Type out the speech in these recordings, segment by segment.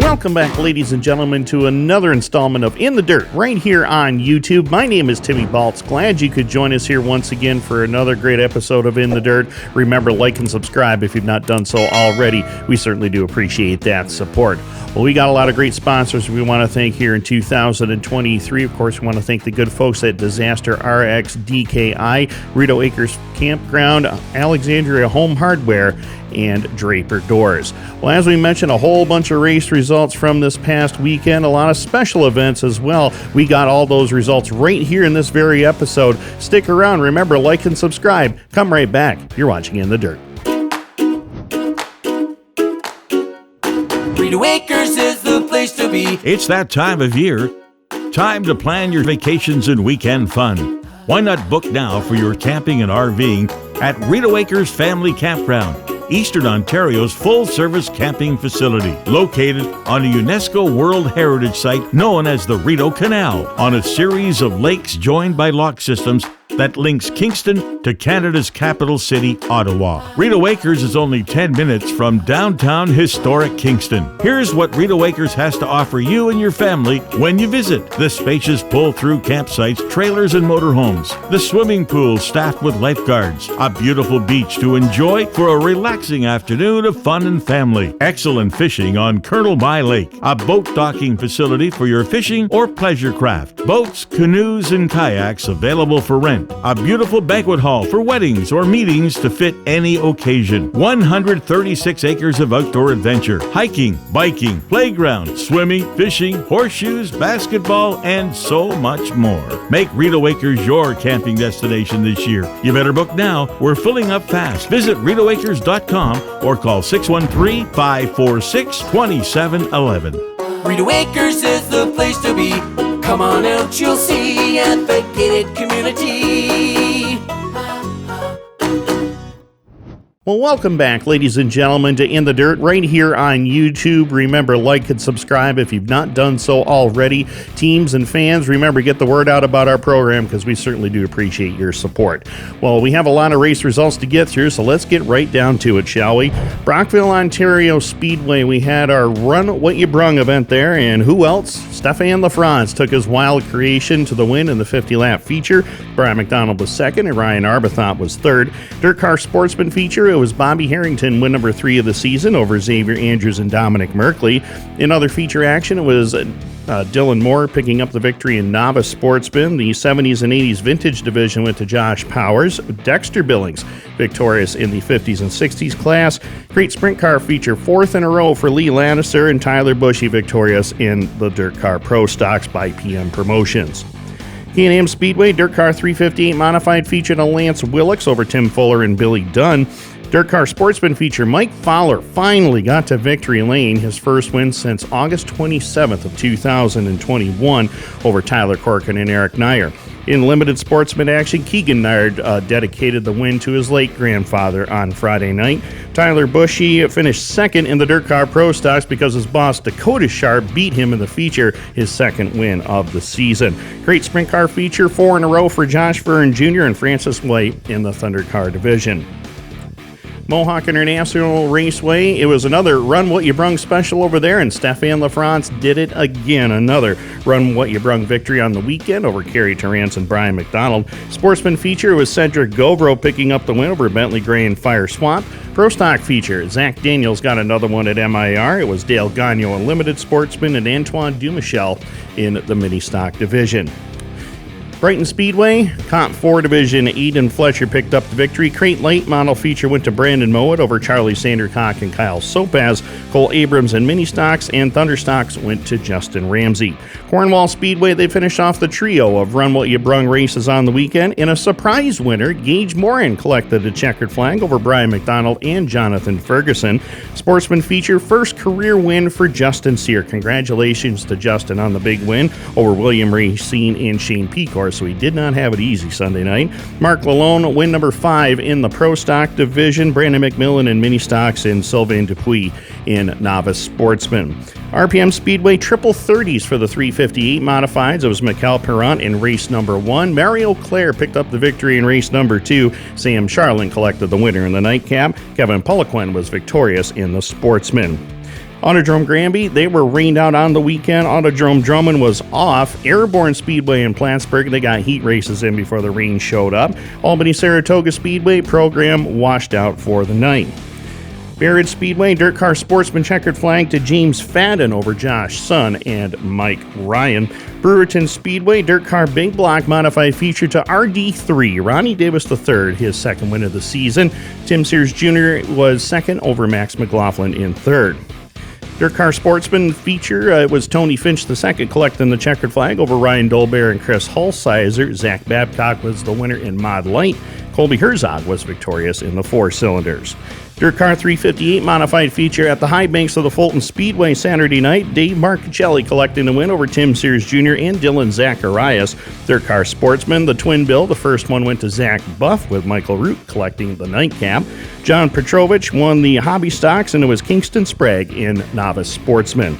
Welcome back, ladies and gentlemen, to another installment of In the Dirt right here on YouTube. My name is Timmy Baltz. Glad you could join us here once again for another great episode of In the Dirt. Remember, like and subscribe if you've not done so already. We certainly do appreciate that support. Well, we got a lot of great sponsors we want to thank here in 2023. Of course, we want to thank the good folks at Disaster RX DKI, Rito Acres Campground, Alexandria Home Hardware, and Draper Doors. Well, as we mentioned, a whole bunch of race results from this past weekend, a lot of special events as well. We got all those results right here in this very episode. Stick around. Remember, like and subscribe. Come right back. You're watching In the Dirt. Rito Acres is the place to be. It's that time of year. Time to plan your vacations and weekend fun. Why not book now for your camping and RVing at Rito Acres Family Campground, Eastern Ontario's full-service camping facility, located on a UNESCO World Heritage Site known as the Rideau Canal, on a series of lakes joined by lock systems that links Kingston to Canada's capital city, Ottawa. Rito Acres is only 10 minutes from downtown historic Kingston. Here's what Rito Acres has to offer you and your family when you visit: the spacious pull-through campsites, trailers, and motorhomes, the swimming pool staffed with lifeguards, a beautiful beach to enjoy for a relaxing afternoon of fun and family, excellent fishing on Colonel By Lake, a boat docking facility for your fishing or pleasure craft, boats, canoes, and kayaks available for rent, a beautiful banquet hall for weddings or meetings to fit any occasion, 136 acres of outdoor adventure, hiking, biking, playground, swimming, fishing, horseshoes, basketball, and so much more. Make Rito Acres your camping destination this year. You better book now. We're filling up fast. Visit RitoAcres.com or call 613-546-2711. Rito Acres is the place to be. Come on out, you'll see a gated community. Well, welcome back, ladies and gentlemen, to In the Dirt right here on YouTube. Remember, like and subscribe if you've not done so already. Teams and fans, remember, get the word out about our program because we certainly do appreciate your support. Well, we have a lot of race results to get through, so let's get right down to it, shall we? Brockville, Ontario Speedway, we had our Run What You Brung event there, and who else? Stefan LaFrance took his wild creation to the win in the 50-lap feature. Brian McDonald was second, and Ryan Arbethont was third. Dirt Car Sportsman feature, it was Bobby Harrington, win number 3 of the season over Xavier Andrews and Dominic Merkley. In other feature action, it was Dylan Moore picking up the victory in Novice Sportsman. The 70s and 80s Vintage Division went to Josh Powers. Dexter Billings victorious in the 50s and 60s class. Great Sprint Car feature, 4th in a row for Lee Lannister, and Tyler Bushy victorious in the Dirt Car Pro Stocks by PM Promotions. Can-Am Speedway Dirt Car 358 Modified featured a Lance Willix over Tim Fuller and Billy Dunn. Dirt Car Sportsman feature, Mike Fowler finally got to victory lane, his first win since August 27th of 2021 over Tyler Corkin and Eric Nyer. In limited sportsman action, Keegan Nyer dedicated the win to his late grandfather on Friday night. Tyler Bushy finished second in the Dirt Car Pro Stocks because his boss Dakota Sharp beat him in the feature, his second win of the season. Great Sprint Car feature, 4 in a row for Josh Verne Jr. and Francis White in the Thunder Car division. Mohawk International Raceway, it was another Run What You Brung special over there, and Stefan LaFrance did it again. Another Run What You Brung victory on the weekend over Kerry Terrance and Brian McDonald. Sportsman feature was Cedric Govro picking up the win over Bentley Gray and Fire Swamp. Pro Stock feature, Zach Daniels got another one at MIR. It was Dale Gagnon in Limited Sportsman and Antoine Dumichel in the Mini Stock division. Brighton Speedway, Comp 4 Division, Eden Fletcher picked up the victory. Crate Late Model feature went to Brandon Mowat over Charlie Sandercock and Kyle Sopaz. Cole Abrams and Mini Stocks and Thunder Stocks went to Justin Ramsey. Cornwall Speedway, they finished off the trio of Run What You Brung races on the weekend. In a surprise winner, Gage Morin collected the checkered flag over Brian McDonald and Jonathan Ferguson. Sportsman feature, first career win for Justin Sear. Congratulations to Justin on the big win over William Racine and Shane Pecor. So he did not have it easy Sunday night. Mark Lalone, win number 5 in the Pro Stock division. Brandon McMillan in Mini Stocks and Sylvain Dupuis in Novice Sportsman. RPM Speedway triple 30s for the 358 modifieds. It was Mikel Perrant in race number 1. Mario Claire picked up the victory in race number 2. Sam Charlin collected the winner in the nightcap. Kevin Poliquin was victorious in the Sportsman. Autodrome Granby, they were rained out on the weekend. Autodrome Drummond was off. Airborne Speedway in Plattsburgh, they got heat races in before the rain showed up. Albany Saratoga Speedway program washed out for the night. Barrett Speedway, Dirt Car Sportsman checkered flag to James Fadden over Josh Sun and Mike Ryan. Brewerton Speedway, Dirt Car Big Block modified feature to RD3. Ronnie Davis III, his second win of the season. Tim Sears Jr. was second over Max McLaughlin in third. Dirt Car Sportsman feature, it was Tony Finch II collecting the checkered flag over Ryan Dolbear and Chris Hulsizer. Zach Babcock was the winner in Mod Light. Colby Herzog was victorious in the 4 cylinders. Dirt Car 358 modified feature at the high banks of the Fulton Speedway Saturday night. Dave Marchelli collecting the win over Tim Sears Jr. and Dylan Zacharias. Dirt Car Sportsman, the twin bill, the first one went to Zach Buff with Michael Root collecting the nightcap. John Petrovich won the hobby stocks, and it was Kingston Sprague in novice sportsman.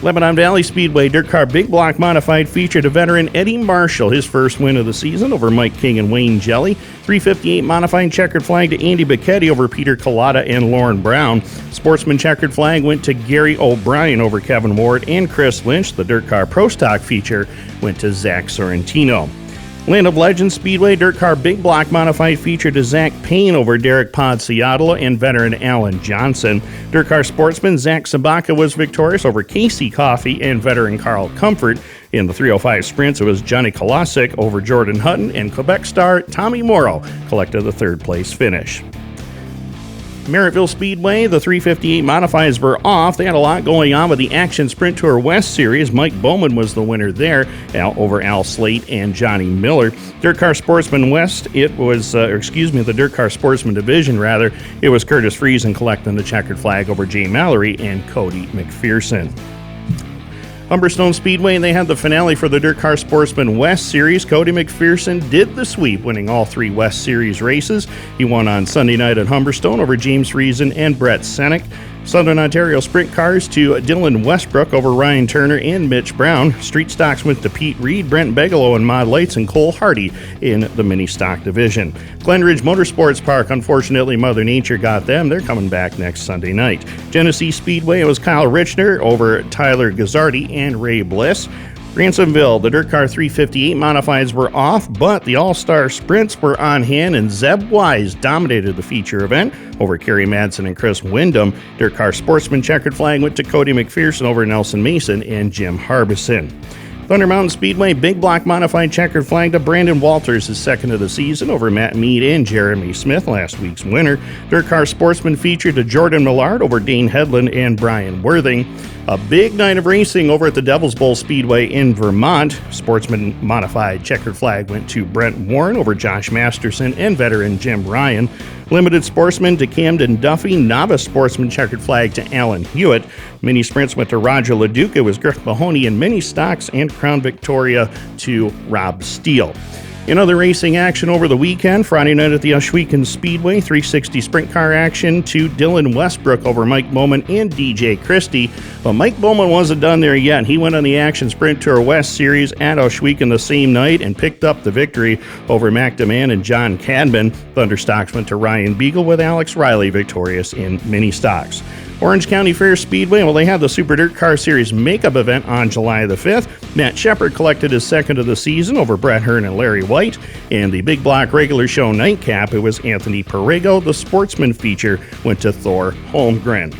Lebanon Valley Speedway Dirt Car Big Block modified featured a veteran Eddie Marshall, his first win of the season over Mike King and Wayne Jelly. 358 modified checkered flag to Andy Bicchetti over Peter Collada and Lauren Brown. Sportsman checkered flag went to Gary O'Brien over Kevin Ward and Chris Lynch. The Dirt Car Pro Stock feature went to Zach Sorrentino. Land of Legends Speedway Dirt Car Big Block modified feature to Zach Payne over Derek Podsiadolo and veteran Alan Johnson. Dirt Car Sportsman Zach Sabaka was victorious over Casey Coffey and veteran Carl Comfort. In the 305 sprints, it was Johnny Kolosik over Jordan Hutton, and Quebec star Tommy Morrow collected the third place finish. Merrittville Speedway, the 358 modifieds were off. They had a lot going on with the Action Sprint Tour West Series. Mike Bowman was the winner there over Al Slate and Johnny Miller. Dirt Car Sportsman West, it was, the Dirt Car Sportsman Division, rather, it was Curtis Friesen collecting the checkered flag over Jay Mallory and Cody McPherson. Humberstone Speedway, and they had the finale for the Dirt Car Sportsman West Series. Cody McPherson did the sweep, winning all 3 West Series races. He won on Sunday night at Humberstone over James Reason and Brett Senek. Southern Ontario Sprint Cars to Dylan Westbrook over Ryan Turner and Mitch Brown. Street Stocks went to Pete Reed, Brent Bigelow in Mod Lights, and Cole Hardy in the Mini Stock Division. Glenridge Motorsports Park, unfortunately, Mother Nature got them. They're coming back next Sunday night. Genesee Speedway, it was Kyle Richner over Tyler Gazzardi and Ray Bliss. Ransomville, the Dirt Car 358 modifieds were off, but the All-Star Sprints were on hand, and Zeb Wise dominated the feature event over Kerry Madsen and Chris Wyndham. Dirt Car Sportsman checkered flag went to Cody McPherson over Nelson Mason and Jim Harbison. Thunder Mountain Speedway Big Block modified checkered flag to Brandon Walters, his second of the season over Matt Mead and Jeremy Smith, last week's winner. Dirt Car Sportsman featured to Jordan Millard over Dane Headland and Brian Worthing. A big night of racing over at the Devil's Bowl Speedway in Vermont. Sportsman modified checkered flag went to Brent Warren over Josh Masterson and veteran Jim Ryan. Limited Sportsman to Camden Duffy. Novice Sportsman checkered flag to Alan Hewitt. Mini Sprints went to Roger LeDuc. It was Griff Mahoney in Mini Stocks, and Crown Victoria to Rob Steele. In other racing action over the weekend, Friday night at the Ohsweken Speedway, 360 sprint car action to Dylan Westbrook over Mike Bowman and DJ Christie. But Mike Bowman wasn't done there yet. He went on the Action Sprint Tour West Series at Ohsweken the same night and picked up the victory over Mac DeMann and John Cadman. Thunder Stocks went to Ryan Beagle with Alex Riley victorious in Mini Stocks. Orange County Fair Speedway, well, they had the Super Dirt Car Series makeup event on July the 5th. Matt Shepard collected his second of the season over Brett Hearn and Larry White. And the Big Block regular show nightcap, it was Anthony Perego. The sportsman feature went to Thor Holmgren.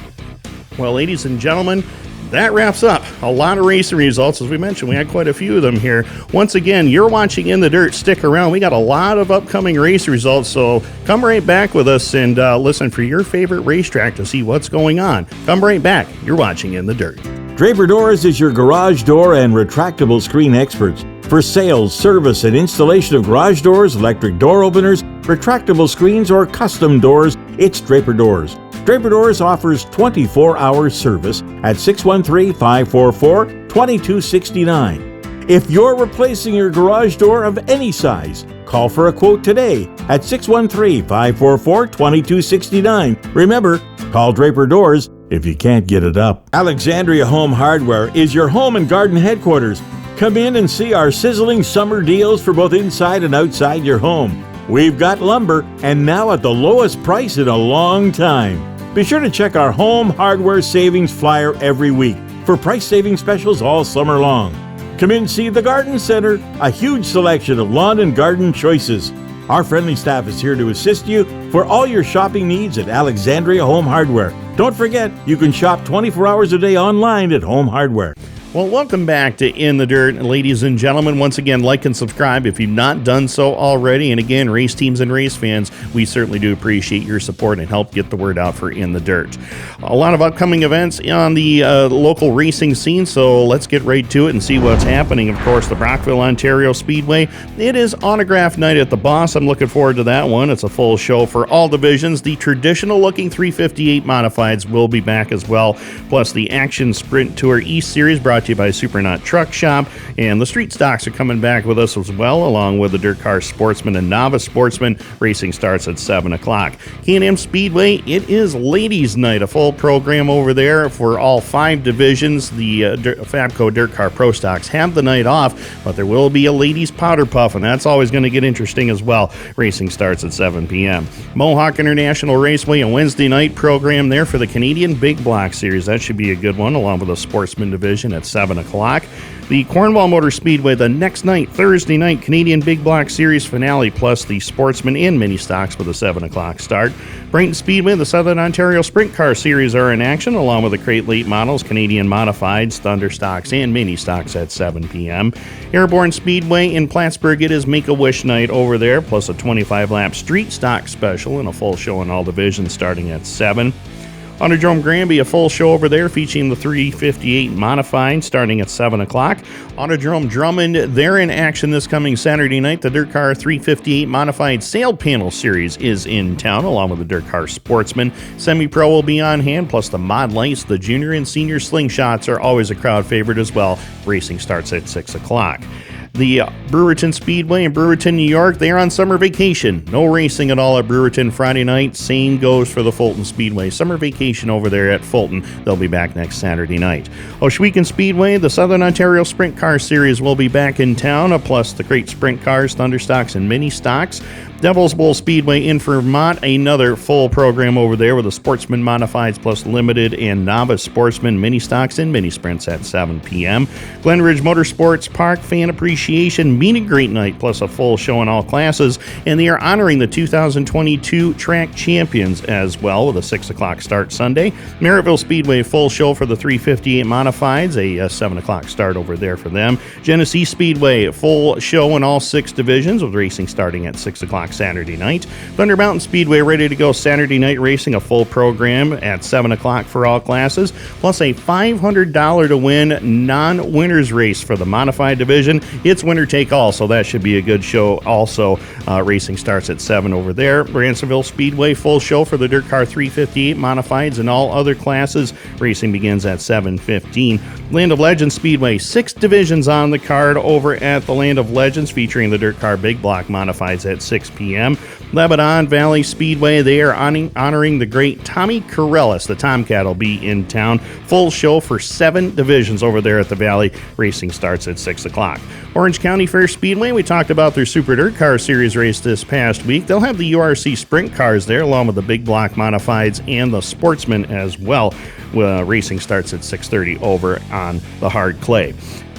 Well, ladies and gentlemen, that wraps up a lot of racing results. As we mentioned, we had quite a few of them here. Once again, you're watching In the Dirt. Stick around. We got a lot of upcoming race results, so come right back with us and listen for your favorite racetrack to see what's going on. Come right back. You're watching In the Dirt. Draper Doors is your garage door and retractable screen experts. For sales, service, and installation of garage doors, electric door openers, retractable screens, or custom doors, it's Draper Doors. Draper Doors offers 24-hour service at 613-544-2269. If you're replacing your garage door of any size, call for a quote today at 613-544-2269. Remember, call Draper Doors if you can't get it up. Alexandria Home Hardware is your home and garden headquarters. Come in and see our sizzling summer deals for both inside and outside your home. We've got lumber, and now at the lowest price in a long time. Be sure to check our home hardware savings flyer every week for price saving specials all summer long. Come in and see the Garden Center, a huge selection of lawn and garden choices. Our friendly staff is here to assist you for all your shopping needs at Alexandria Home Hardware. Don't forget, you can shop 24 hours a day online at Home Hardware. Well, welcome back to In the Dirt, ladies and gentlemen. Once again, like and subscribe if you've not done so already. And again, race teams and race fans, we certainly do appreciate your support and help get the word out for In the Dirt. A lot of upcoming events on the local racing scene, so let's get right to it and see what's happening. Of course, the Brockville, Ontario Speedway. It is autograph night at the Boss. I'm looking forward to that one. It's a full show for all divisions. The traditional-looking 358 Modifieds will be back as well, plus the Action Sprint Tour East Series brought to you by Supernaut Truck Shop, and the Street Stocks are coming back with us as well, along with the Dirt Car Sportsman and Novice Sportsman. Racing starts at 7 o'clock. K&M Speedway, it is Ladies' Night, a full program over there for all 5 divisions. The Fabco Dirt Car Pro Stocks have the night off, but there will be a Ladies' Powder Puff, and that's always going to get interesting as well. Racing starts at 7 p.m. Mohawk International Raceway, a Wednesday night program there for the Canadian Big Block Series. That should be a good one, along with the Sportsman Division at 7 o'clock. The Cornwall Motor Speedway the next night, Thursday night, Canadian Big Block Series finale, plus the Sportsman and Mini Stocks with a 7 o'clock start. Brighton Speedway, the Southern Ontario Sprint Car Series are in action, along with the Crate Late Models, Canadian Modifieds, Thunder Stocks, and Mini Stocks at 7 p.m. Airborne Speedway in Plattsburgh, it is Make-A-Wish night over there, plus a 25-lap Street Stock special and a full show in all divisions starting at 7. Autodrome Granby, a full show over there featuring the 358 Modified starting at 7 o'clock. Autodrome Drummond, they're in action this coming Saturday night. The Dirt Car 358 Modified Sail Panel Series is in town, along with the Dirt Car Sportsman. Semi-Pro will be on hand, plus the Mod Lights, the Junior and Senior Slingshots are always a crowd favorite as well. Racing starts at 6 o'clock. The Brewerton Speedway in Brewerton, New York, they are on summer vacation. No racing at all at Brewerton Friday night. Same goes for the Fulton Speedway. Summer vacation over there at Fulton. They'll be back next Saturday night. Ohsweken Speedway, the Southern Ontario Sprint Car Series will be back in town, plus the Crate Sprint Cars, Thunder Stocks, and Mini Stocks. Devil's Bowl Speedway in Vermont, another full program over there with the Sportsman Modifieds plus Limited and Novice Sportsman Mini Stocks and Mini Sprints at 7 p.m. Glenridge Motorsports Park Fan Appreciation Meet and Greet Night plus a full show in all classes, and they are honoring the 2022 track champions as well with a 6 o'clock start Sunday. Merrittville Speedway full show for the 358 Modifieds, a 7 o'clock start over there for them. Genesee Speedway full show in all 6 divisions with racing starting at 6 o'clock Saturday night. Thunder Mountain Speedway ready to go Saturday night racing, a full program at 7 o'clock for all classes, plus a $500 to win non-winners race for the modified division. It's winner take all, so that should be a good show also. Racing starts at 7 over there. Ransomville Speedway full show for the Dirt Car 358 Modifieds and all other classes. Racing begins at 7:15. Land of Legends Speedway, 6 divisions on the card over at the Land of Legends, featuring the Dirt Car Big Block Modifieds at 6 p.m. Lebanon Valley Speedway, they are honoring the great Tommy Corellis. The Tomcat will be in town. Full show for 7 divisions over there at the Valley. Racing starts at 6 o'clock. Orange County Fair Speedway, we talked about their Super Dirt Car Series race this past week. They'll have the URC Sprint Cars there, along with the Big Block Modifieds and the Sportsman as well. Racing starts at 6:30 over on the hard clay.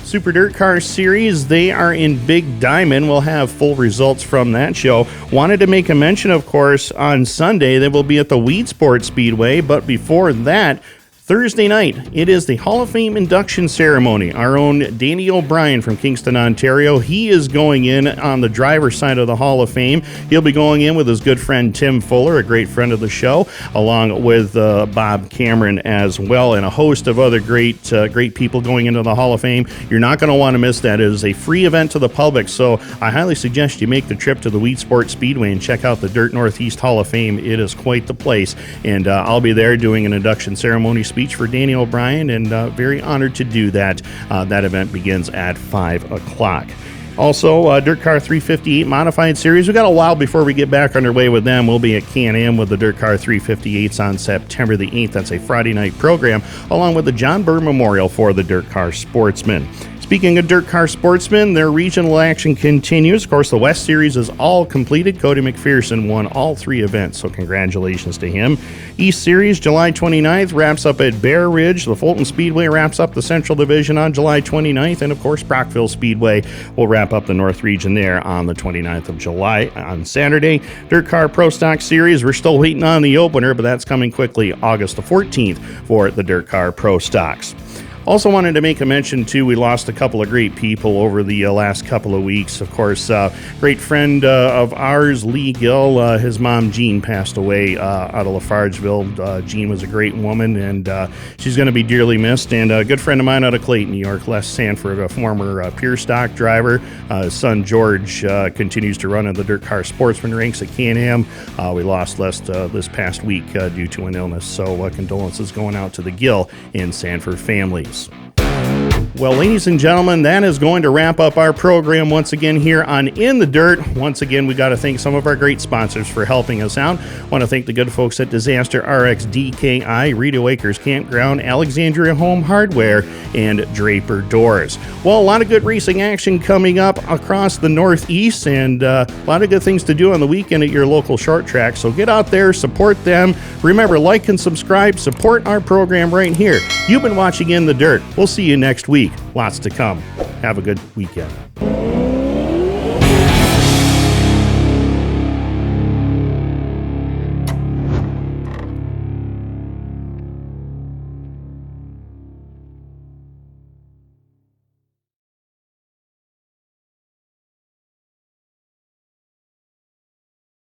Super Dirt Car Series, they are in Big Diamond. We'll have full results from that show. Wanted to make a mention, of course, on Sunday they will be at the Weed Sport Speedway, but before that, Thursday night, it is the Hall of Fame induction ceremony. Our own Danny O'Brien from Kingston, Ontario, he is going in on the driver's side of the Hall of Fame. He'll be going in with his good friend Tim Fuller, a great friend of the show, along with Bob Cameron as well, and a host of other great people going into the Hall of Fame. You're not going to want to miss that. It is a free event to the public, so I highly suggest you make the trip to the Weed Sport Speedway and check out the Dirt Northeast Hall of Fame. It is quite the place, and I'll be there doing an induction ceremony speech for Danny O'Brien, and very honored to do that. That event begins at 5 o'clock. Also, Dirt Car 358 Modified Series. We got a while before we get back underway with them. We'll be at Can-Am with the Dirt Car 358s on September the 8th. That's a Friday night program, along with the John Burr Memorial for the Dirt Car Sportsman. Speaking of dirt car sportsmen, their regional action continues. Of course, the West Series is all completed. Cody McPherson won all 3 events, so congratulations to him. East Series, July 29th, wraps up at Bear Ridge. The Fulton Speedway wraps up the Central Division on July 29th, and of course, Brockville Speedway will wrap up the North Region there on the 29th of July on Saturday. Dirt Car Pro Stock Series, we're still waiting on the opener, but that's coming quickly August the 14th for the Dirt Car Pro Stocks. Also wanted to make a mention, too, we lost a couple of great people over the last couple of weeks. Of course, great friend of ours, Lee Gill, his mom, Jean, passed away out of Lafargeville. Jean was a great woman, and she's going to be dearly missed. And a good friend of mine out of Clayton, New York, Les Sanford, a former pure stock driver. His son, George, continues to run in the dirt car sportsman ranks at Can-Am. We lost Les this past week due to an illness, so condolences going out to the Gill and Sanford families. Well, ladies and gentlemen, that is going to wrap up our program once again here on In the Dirt. Once again, we got to thank some of our great sponsors for helping us out. Want to thank the good folks at Disaster RX DKI, Rito Acres Campground, Alexandria Home Hardware, and Draper Doors. Well, a lot of good racing action coming up across the Northeast, and a lot of good things to do on the weekend at your local short track. So get out there, support them. Remember, like and subscribe, support our program right here. You've been watching In the Dirt. We'll see you next week. Lots to come. Have a good weekend.